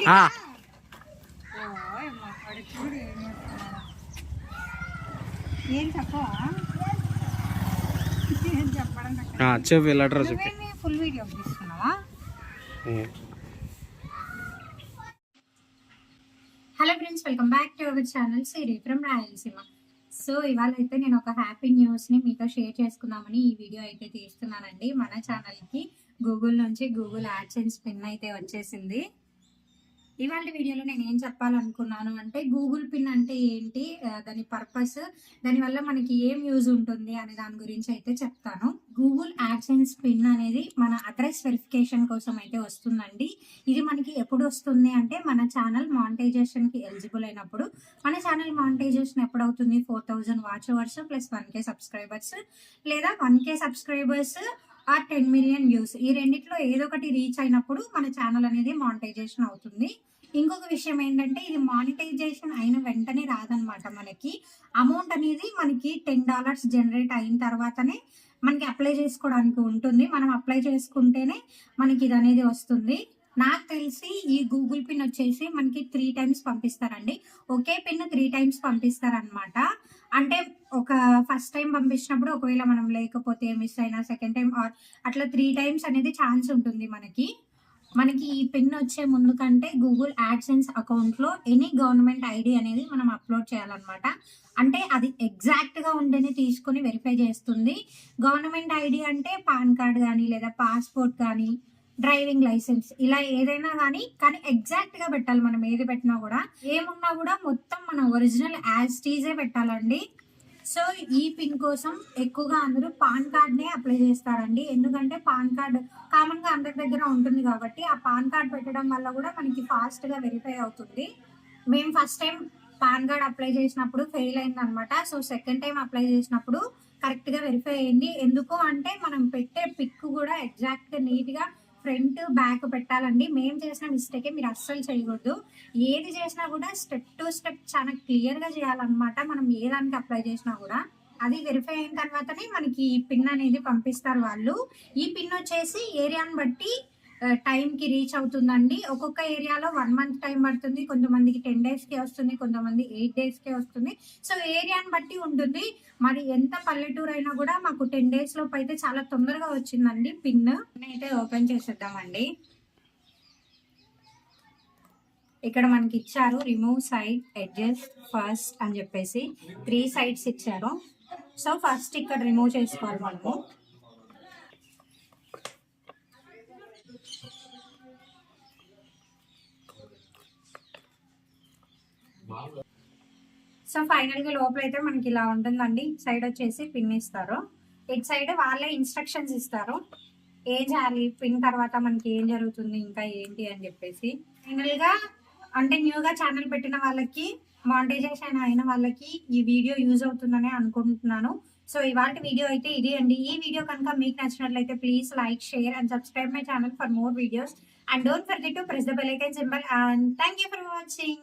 ఏం చెప్పవా? చెప్పి లెటర్ చెప్పి ఫుల్ వీడియో తీసుకున్నావా? Hello friends, welcome back to our channel Siri from Rayalaseema. So ఇవాళ అయితే నేను ఒక హ్యాపీ న్యూస్ని మీతో షేర్ చేసుకుందామని ఈ వీడియో అయితే తీస్తున్నానండి. మన ఛానల్కి గూగుల్ నుంచి గూగుల్ యాడ్సెన్స్ పిన్ అయితే వచ్చేసింది. ఇవాళ వీడియోలో నేను ఏం చెప్పాలనుకున్నాను అంటే గూగుల్ పిన్ అంటే ఏంటి, దాని పర్పస్, దానివల్ల మనకి ఏం యూజ్ ఉంటుంది అనే దాని గురించి అయితే చెప్తాను. గూగుల్ యాడ్సెన్స్ పిన్ అనేది మన అడ్రస్ వెరిఫికేషన్ కోసం అయితే వస్తుందండి. ఇది మనకి ఎప్పుడు వస్తుంది అంటే మన ఛానల్ మానిటైజేషన్కి ఎలిజిబుల్ అయినప్పుడు. మన ఛానల్ మానిటైజేషన్ ఎప్పుడు అవుతుంది? 4000 watch hours plus 1K subscribers, లేదా 1K subscribers are 10 million views, ఈ రెండిట్లో ఏదో ఒకటి రీచ్ అయినప్పుడు మన ఛానల్ అనేది మానిటైజేషన్ అవుతుంది. ఇంకొక విషయం ఏంటంటే ఇది మానిటైజేషన్ అయిన వెంటనే రాదనమాట. మనకి అమౌంట్ అనేది మనకి $10 జనరేట్ అయిన తర్వాతనే మనకి అప్లై చేసుకోవడానికి ఉంటుంది. మనం అప్లై చేసుకుంటేనే మనకి ఇది అనేది వస్తుంది. నాకు తెలిసి ఈ గూగుల్ పిన్ వచ్చేసి మనకి 3 టైమ్స్ పంపిస్తారండి. ఒకే పిన్ 3 టైమ్స్ పంపిస్తారనమాట. అంటే ఒక ఫస్ట్ టైం పంపించినప్పుడు ఒకవేళ మనం లేకపోతే మిస్ అయినా సెకండ్ టైం ఆర్ అట్లా 3 టైమ్స్ అనేది ఛాన్స్ ఉంటుంది మనకి ఈ పిన్ వచ్చే ముందు కంటే గూగుల్ యాడ్సెన్స్ అకౌంట్లో ఎనీ గవర్నమెంట్ ఐడి అనేది మనం అప్లోడ్ చేయాలన్నమాట. అంటే అది ఎగ్జాక్ట్గా ఉంటేనే తీసుకొని వెరిఫై చేస్తుంది. గవర్నమెంట్ ఐడి అంటే పాన్ కార్డ్ కానీ లేదా పాస్పోర్ట్ కానీ డ్రైవింగ్ లైసెన్స్ ఇలా ఏదైనా కానీ ఎగ్జాక్ట్గా పెట్టాలి. మనం ఏది పెట్టినా కూడా ఏమున్నా కూడా మొత్తం మన ఒరిజినల్ యాజ్ టీజే పెట్టాలండి. సో ఈ పిన్ కోసం ఎక్కువగా అందరూ పాన్ కార్డ్నే అప్లై చేస్తారండి. ఎందుకంటే పాన్ కార్డ్ కామన్గా అందరి దగ్గర ఉంటుంది కాబట్టి ఆ పాన్ కార్డ్ పెట్టడం వల్ల కూడా మనకి ఫాస్ట్గా వెరిఫై అవుతుంది. మేము first time pan card apply చేసినప్పుడు ఫెయిల్ అయింది అనమాట. సో సెకండ్ టైం అప్లై చేసినప్పుడు కరెక్ట్గా వెరిఫై అయింది. ఎందుకు అంటే మనం పెట్టే పిక్ కూడా ఎగ్జాక్ట్గా నీట్గా ఫ్రంట్ బ్యాక్ పెట్టాలండి. మేము చేసిన మిస్టేకే మీరు అస్సలు చేయకూడదు. ఏది చేసినా కూడా స్టెప్ టు స్టెప్ చాలా క్లియర్గా చేయాలన్నమాట. మనం ఏ దానికి అప్లై చేసినా కూడా అది వెరిఫై అయిన తర్వాతనే మనకి ఈ పిన్ అనేది పంపిస్తారు వాళ్ళు. ఈ పిన్ వచ్చేసి ఏరియాని బట్టి టైంకి రీచ్ అవుతుందండి. ఒక్కొక్క ఏరియాలో 1 మంత్ టైం పడుతుంది, కొంతమందికి 10 డేస్కే వస్తుంది, కొంతమంది 8 డేస్కే వస్తుంది. సో ఏరియాని బట్టి ఉంటుంది. మరి ఎంత పల్లెటూరు అయినా కూడా మాకు 10 డేస్ లోపు అయితే చాలా తొందరగా వచ్చిందండి పిన్. అయితే ఓపెన్ చేసేద్దామండి. ఇక్కడ మనకి ఇచ్చారు రిమూవ్ సైడ్ ఎడ్జెస్ ఫస్ట్ అని చెప్పేసి 3 సైడ్స్ ఇచ్చారు. సో ఫస్ట్ ఇక్కడ రిమూవ్ చేసుకోవాలి మనము. సో ఫైనల్గా లోపల అయితే మనకి ఇలా ఉంటుందండి. సైడ్ వచ్చేసి పిన్ ఇస్తారు, ఇటు సైడ్ వాళ్ళే ఇన్స్ట్రక్షన్స్ ఇస్తారు ఏం చేయాలి, పిన్ తర్వాత మనకి ఏం జరుగుతుంది ఇంకా ఏంటి అని చెప్పేసి. ఫైనల్గా అంటే న్యూగా ఛానల్ పెట్టిన వాళ్ళకి, మానిటైజేషన్ అయిన వాళ్ళకి ఈ వీడియో యూజ్ అవుతుందని అనుకుంటున్నాను. సో ఇవాళ వీడియో అయితే ఇది అండి. ఈ వీడియో కనుక మీకు నచ్చినట్లయితే please like, share and subscribe my channel for more videos. And don't forget to press the bell icon symbol. And thank you for watching.